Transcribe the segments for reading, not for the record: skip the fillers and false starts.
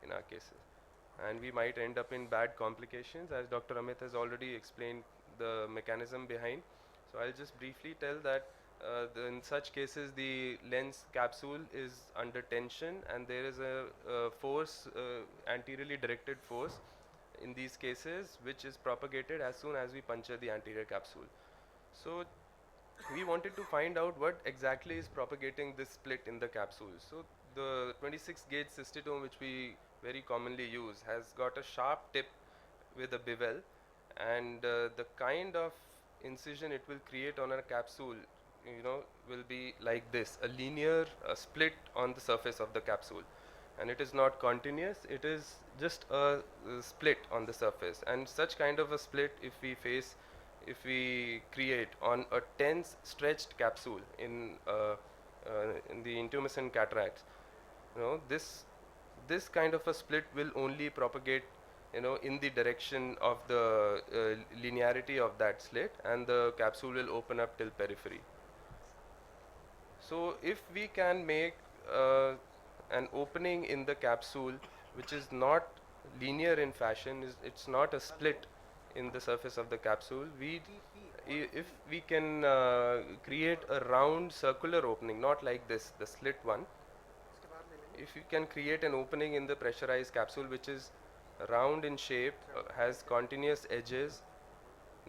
in our cases. And we might end up in bad complications, as Dr. Amit has already explained the mechanism behind. So I'll just briefly tell that in such cases the lens capsule is under tension and there is a force, anteriorly directed force in these cases, which is propagated as soon as we puncture the anterior capsule. So we wanted to find out what exactly is propagating this split in the capsule. So the 26 gauge cystitome, which we very commonly use, has got a sharp tip with a bevel, and the kind of incision it will create on a capsule, will be like this, a linear split on the surface of the capsule. And it is not continuous, it is just a split on the surface. And such kind of a split, if we create on a tense stretched capsule in the intumescent cataracts, this kind of a split will only propagate in the direction of the linearity of that slit, and the capsule will open up till periphery. So if we can make an opening in the capsule which is not linear in fashion, it's not a split in the surface of the capsule, if we can create a round circular opening, not like this, the slit one, if you can create an opening in the pressurized capsule which is round in shape, has continuous edges,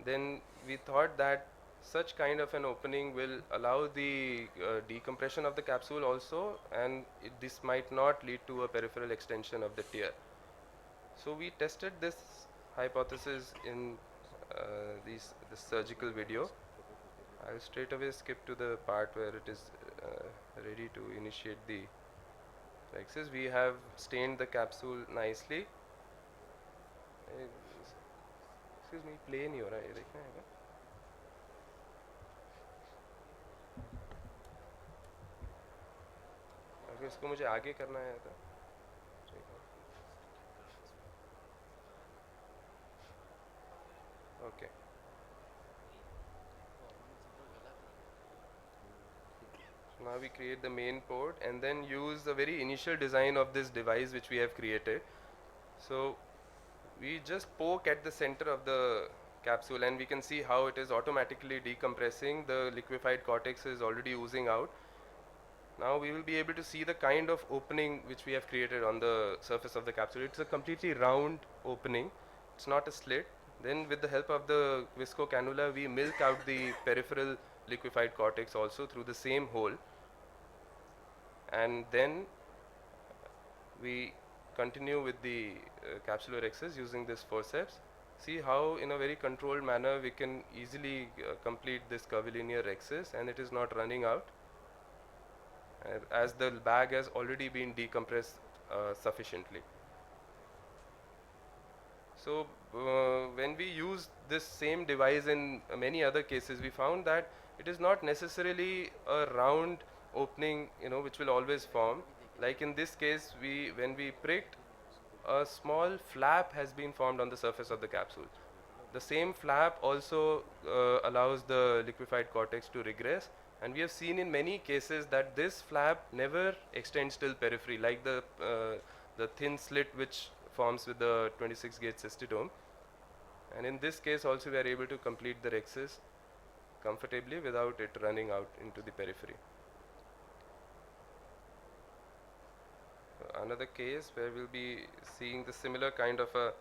then we thought that such kind of an opening will allow the decompression of the capsule also, and this might not lead to a peripheral extension of the tear. So we tested this hypothesis in this surgical video. I'll straight away skip to the part where it is ready to initiate the rhexis. We have stained the capsule nicely. Excuse me, play नहीं हो रहा है, ये देखना है क्या? अगर इसको मुझे आगे करना है तो okay. So now we create the main port and then use the very initial design of this device which we have created. So we just poke at the center of the capsule and we can see how it is automatically decompressing. The liquefied cortex is already oozing out. Now we will be able to see the kind of opening which we have created on the surface of the capsule. It's a completely round opening. It's not a slit. Then with the help of the visco cannula, we milk out the peripheral liquefied cortex also through the same hole. And then we continue with the capsular rhexis using this forceps. See how in a very controlled manner we can easily complete this curvilinear rhexis, and it is not running out as the bag has already been decompressed sufficiently. So when we use this same device in many other cases, we found that it is not necessarily a round opening, which will always form. Like in this case, when we pricked, a small flap has been formed on the surface of the capsule. The same flap also allows the liquefied cortex to regress, and we have seen in many cases that this flap never extends till periphery, like the thin slit which forms with the 26 gauge cystitome. And in this case also we are able to complete the rhexis comfortably without it running out into the periphery. Another case where we'll be seeing the similar kind of a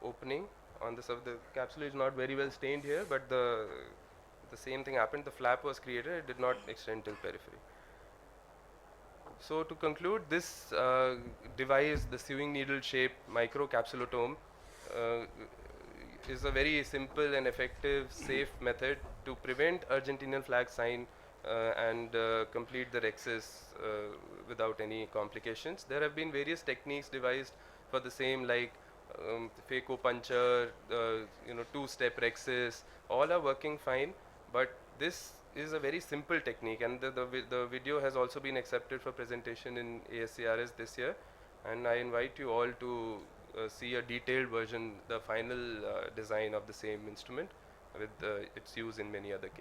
opening on the surface. The capsule is not very well stained here, but the same thing happened. The flap was created, it did not extend till periphery. So to conclude, this device, the sewing needle shaped microcapsulotome, is a very simple and effective, safe method to prevent Argentinian flag sign and complete the rhexis without any complications. There have been various techniques devised for the same, like phaco puncture, two-step rhexis. All are working fine, but this is a very simple technique, and the video has also been accepted for presentation in ASCRS this year, and I invite you all to see a detailed version, the final design of the same instrument with its use in many other cases.